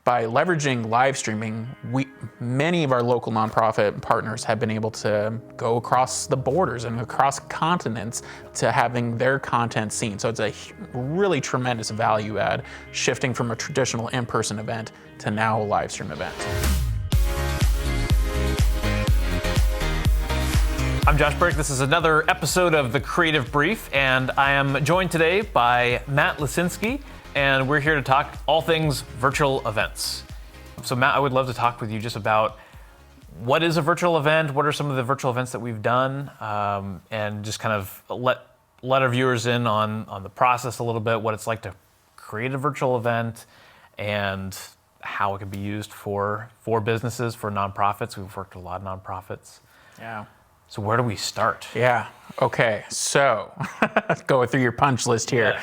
By leveraging live streaming, many of our local nonprofit partners have been able to go across the borders and across continents to having their content seen. So it's a really tremendous value add, shifting from a traditional in-person event to now a live stream event. I'm Josh Burdick. This is another episode of The Creative Brief, and I am joined today by Matt Lesinski, and we're here to talk all things virtual events. So Matt, I would love to talk with you just about what is a virtual event, what are some of the virtual events that we've done, and just kind of let our viewers in on the process a little bit, what it's like to create a virtual event, and how it can be used for businesses, for nonprofits. We've worked with a lot of nonprofits. Yeah. So where do we start? Yeah, okay, so go through your punch list here. Yeah.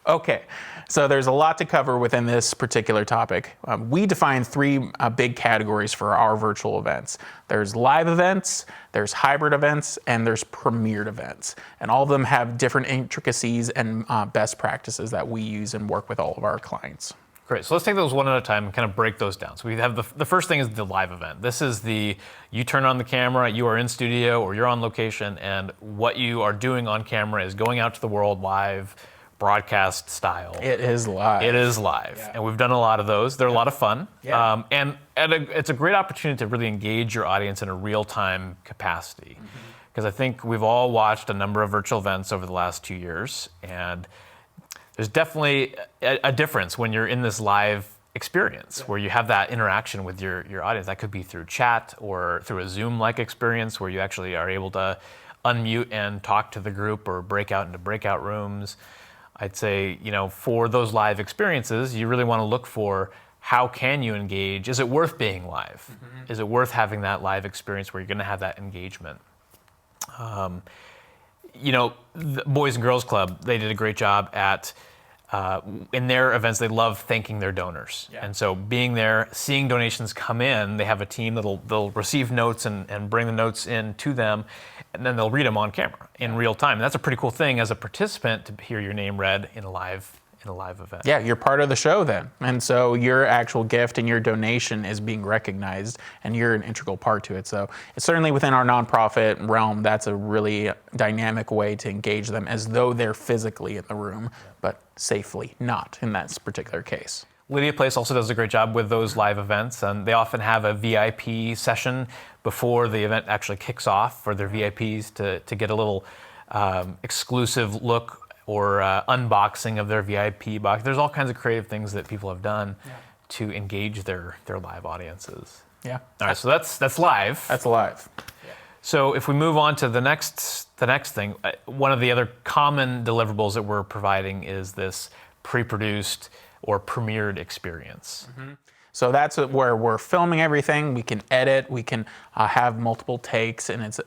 Okay, so there's a lot to cover within this particular topic. We define three big categories for our virtual events. There's live events, there's hybrid events, and there's premiered events. And all of them have different intricacies and best practices that we use and work with all of our clients. Great, so let's take those one at a time and kind of break those down. So we have the first thing is the live event. This is you turn on the camera, you are in studio or you're on location, and what you are doing on camera is going out to the world live, broadcast style. It is live. It is live, yeah. And we've done a lot of those. They're a lot of fun, yeah. And it's a great opportunity to really engage your audience in a real-time capacity. Because I think we've all watched a number of virtual events over the last 2 years, and there's definitely a difference when you're in this live experience where you have that interaction with your audience. That could be through chat or through a Zoom-like experience where you actually are able to unmute and talk to the group or break out into breakout rooms. I'd say, for those live experiences, you really want to look for how can you engage? Is it worth being live? Mm-hmm. Is it worth having that live experience where you're going to have that engagement? The Boys and Girls Club, they did a great job at, in their events, they love thanking their donors. Yeah. And so being there, seeing donations come in, they have a team they'll receive notes and bring the notes in to them, and then they'll read them on camera in real time. And that's a pretty cool thing as a participant to hear your name read in a live event. Yeah, you're part of the show then. And so your actual gift and your donation is being recognized and you're an integral part to it. So it's certainly within our nonprofit realm, that's a really dynamic way to engage them as though they're physically in the room, but safely not in that particular case. Lydia Place also does a great job with those live events, and they often have a VIP session before the event actually kicks off for their VIPs to get a little exclusive look or unboxing of their VIP box. There's all kinds of creative things that people have done to engage their live audiences. Yeah. All right, so that's live. That's live. Yeah. So if we move on to the next thing, one of the other common deliverables that we're providing is this pre-produced or premiered experience. Mm-hmm. So that's where we're filming everything. We can edit, we can have multiple takes, and it's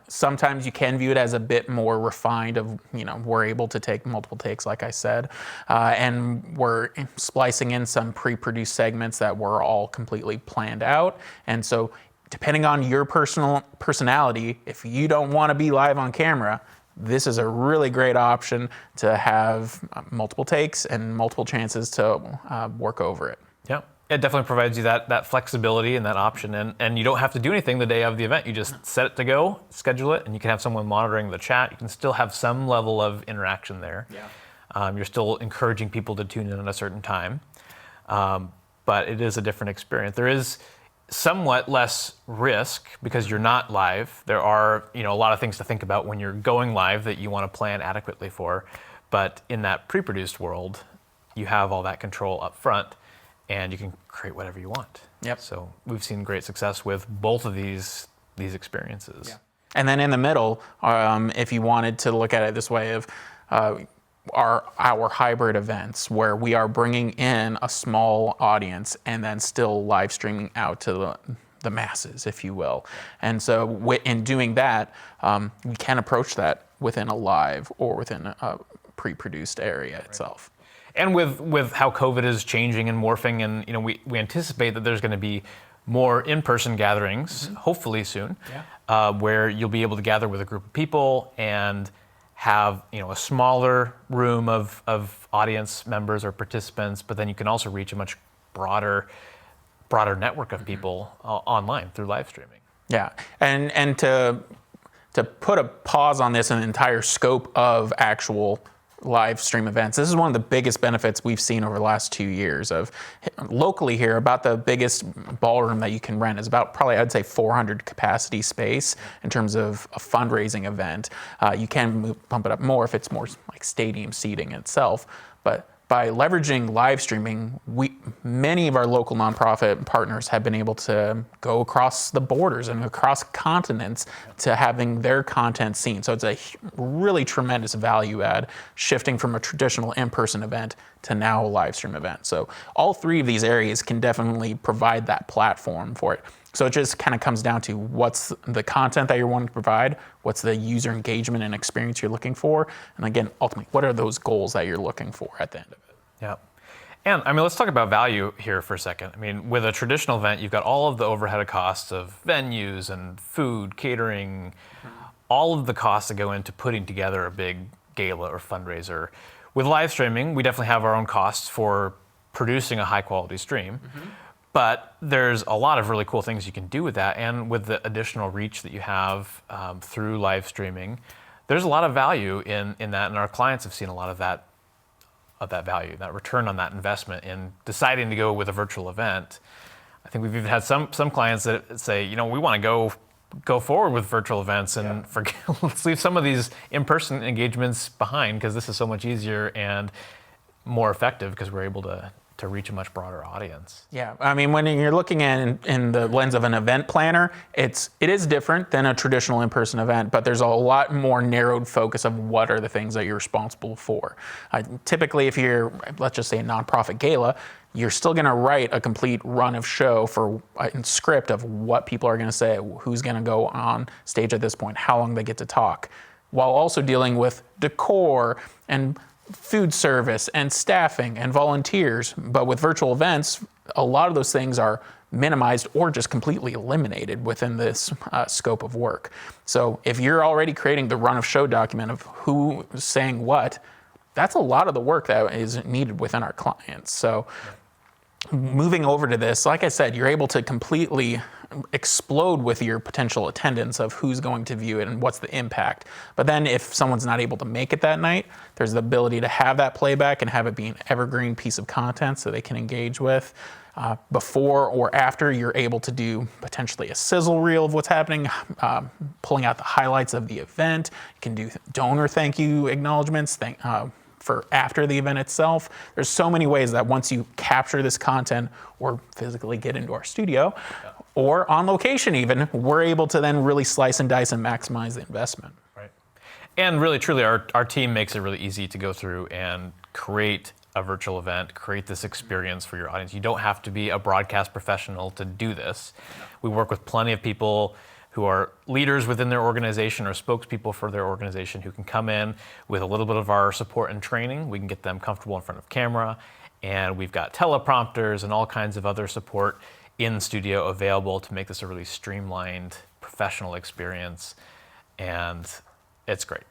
sometimes you can view it as a bit more refined of, we're able to take multiple takes, like I said, and we're splicing in some pre-produced segments that were all completely planned out. And so depending on your personality, if you don't want to be live on camera, this is a really great option to have multiple takes and multiple chances to work over it. Yeah. It definitely provides you that flexibility and that option, and you don't have to do anything the day of the event. You just set it to go, schedule it, and you can have someone monitoring the chat. You can still have some level of interaction there. Yeah. You're still encouraging people to tune in at a certain time, but it is a different experience. There is somewhat less risk because you're not live. There are a lot of things to think about when you're going live that you want to plan adequately for, but in that pre-produced world, you have all that control up front, and you can create whatever you want. Yep. So we've seen great success with both of these experiences. Yeah. And then in the middle, if you wanted to look at it this way of our hybrid events where we are bringing in a small audience and then still live streaming out to the masses, if you will. And so in doing that, we can approach that within a live or within a pre-produced area itself. And with how COVID is changing and morphing, and we anticipate that there's going to be more in-person gatherings, hopefully soon, where you'll be able to gather with a group of people and have a smaller room of audience members or participants, but then you can also reach a much broader network of people online through live streaming. Yeah, and to put a pause on this and the entire scope of actual live stream events, this is one of the biggest benefits we've seen over the last 2 years. Of locally here, about the biggest ballroom that you can rent is about probably, I'd say, 400 capacity space in terms of a fundraising event. You can pump it up more if it's more like stadium seating itself, but by leveraging live streaming, many of our local nonprofit partners have been able to go across the borders and across continents to having their content seen. So it's a really tremendous value add, shifting from a traditional in-person event to now a live stream event. So all three of these areas can definitely provide that platform for it. So it just kind of comes down to what's the content that you're wanting to provide, what's the user engagement and experience you're looking for, and again, ultimately, what are those goals that you're looking for at the end of it? Yeah. And I mean, let's talk about value here for a second. I mean, with a traditional event, you've got all of the overhead costs of venues and food, catering, all of the costs that go into putting together a big gala or fundraiser. With live streaming, we definitely have our own costs for producing a high quality stream. But there's a lot of really cool things you can do with that, and with the additional reach that you have through live streaming, there's a lot of value in that, and our clients have seen a lot of that value, that return on that investment in deciding to go with a virtual event. I think we've even had some clients that say, we want to go forward with virtual events and let's leave some of these in-person engagements behind because this is so much easier and more effective because we're able to reach a much broader audience. Yeah, I mean, when you're looking at in the lens of an event planner, it is different than a traditional in-person event, but there's a lot more narrowed focus of what are the things that you're responsible for. Typically, if you're, let's just say, a nonprofit gala, you're still going to write a complete run of show for a script of what people are going to say, who's going to go on stage at this point, how long they get to talk, while also dealing with decor and food service and staffing and volunteers. But with virtual events, a lot of those things are minimized or just completely eliminated within this scope of work. So if you're already creating the run of show document of who's saying what, that's a lot of the work that is needed within our clients. So moving over to this, like I said, you're able to completely explode with your potential attendance of who's going to view it and what's the impact. But then if someone's not able to make it that night, there's the ability to have that playback and have it be an evergreen piece of content so they can engage with. Before or after, you're able to do potentially a sizzle reel of what's happening, pulling out the highlights of the event. You can do donor thank you acknowledgements, for after the event itself. There's so many ways that once you capture this content or physically get into our studio or on location even, we're able to then really slice and dice and maximize the investment. Right. And really, truly, our team makes it really easy to go through and create a virtual event, create this experience for your audience. You don't have to be a broadcast professional to do this. We work with plenty of people who are leaders within their organization or spokespeople for their organization who can come in with a little bit of our support and training. We can get them comfortable in front of camera, and we've got teleprompters and all kinds of other support in studio available to make this a really streamlined, professional experience, and it's great.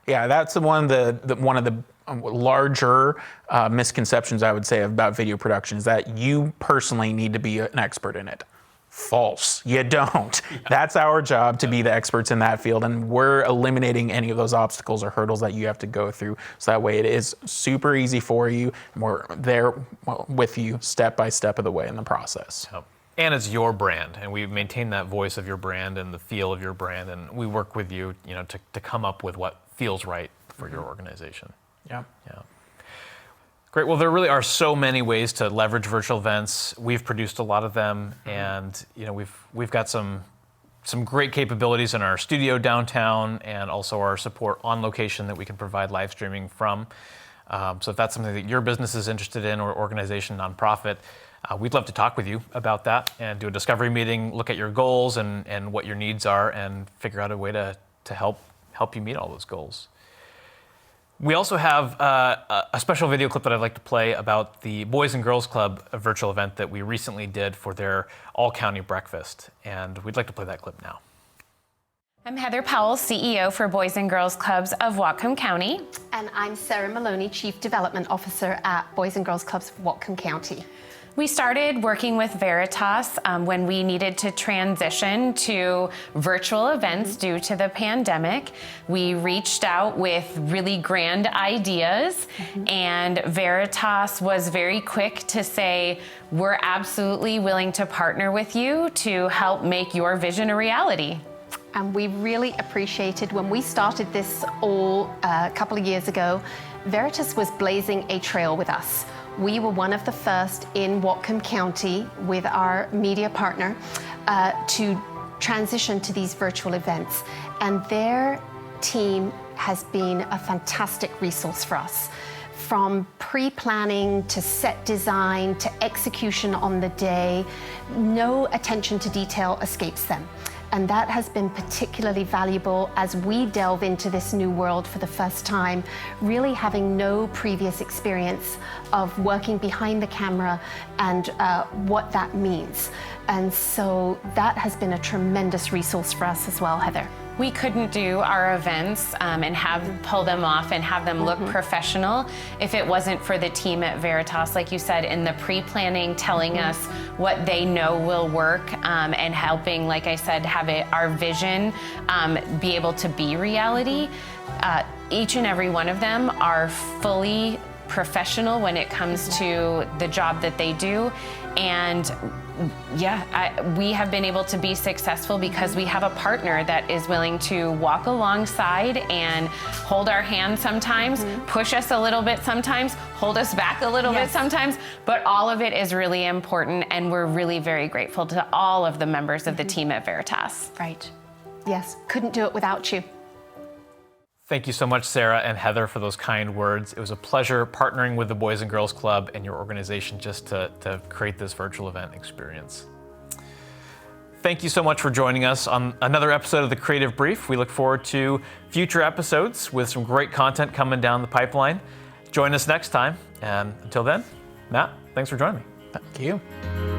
Yeah, that's one of the larger misconceptions I would say about video production is that you personally need to be an expert in it. False. You don't. That's our job to be the experts in that field, and we're eliminating any of those obstacles or hurdles that you have to go through. So that way it is super easy for you, and we're there with you step by step of the way in the process. Yep. And it's your brand, and we maintain that voice of your brand and the feel of your brand, and we work with you, to come up with what feels right for your organization. Yeah. Great. Well, there really are so many ways to leverage virtual events. We've produced a lot of them, and we've got some great capabilities in our studio downtown, and also our support on location that we can provide live streaming from. So if that's something that your business is interested in, or organization, nonprofit, we'd love to talk with you about that and do a discovery meeting, look at your goals and what your needs are, and figure out a way to help you meet all those goals. We also have a special video clip that I'd like to play about the Boys and Girls Club virtual event that we recently did for their all-county breakfast, and we'd like to play that clip now. I'm Heather Powell, CEO for Boys and Girls Clubs of Whatcom County. And I'm Sarah Maloney, Chief Development Officer at Boys and Girls Clubs of Whatcom County. We started working with Veritas when we needed to transition to virtual events due to the pandemic. We reached out with really grand ideas, and Veritas was very quick to say, we're absolutely willing to partner with you to help make your vision a reality. And we really appreciated when we started this all a couple of years ago, Veritas was blazing a trail with us. We were one of the first in Whatcom County with our media partner to transition to these virtual events. And their team has been a fantastic resource for us. From pre-planning to set design to execution on the day, no attention to detail escapes them. And that has been particularly valuable as we delve into this new world for the first time, really having no previous experience of working behind the camera and what that means. And so that has been a tremendous resource for us as well, Heather. We couldn't do our events and pull them off and have them look professional if it wasn't for the team at Veritas, like you said, in the pre-planning, telling us what they know will work and helping, like I said, have our vision be able to be reality. Each and every one of them are fully professional when it comes to the job that they do. And we have been able to be successful because we have a partner that is willing to walk alongside and hold our hand sometimes, push us a little bit sometimes, hold us back a little bit sometimes, but all of it is really important, and we're really very grateful to all of the members of the team at Veritas. Right. Yes, couldn't do it without you. Thank you so much, Sarah and Heather, for those kind words. It was a pleasure partnering with the Boys and Girls Club and your organization just to create this virtual event experience. Thank you so much for joining us on another episode of The Creative Brief. We look forward to future episodes with some great content coming down the pipeline. Join us next time. And until then, Matt, thanks for joining me. Thank you.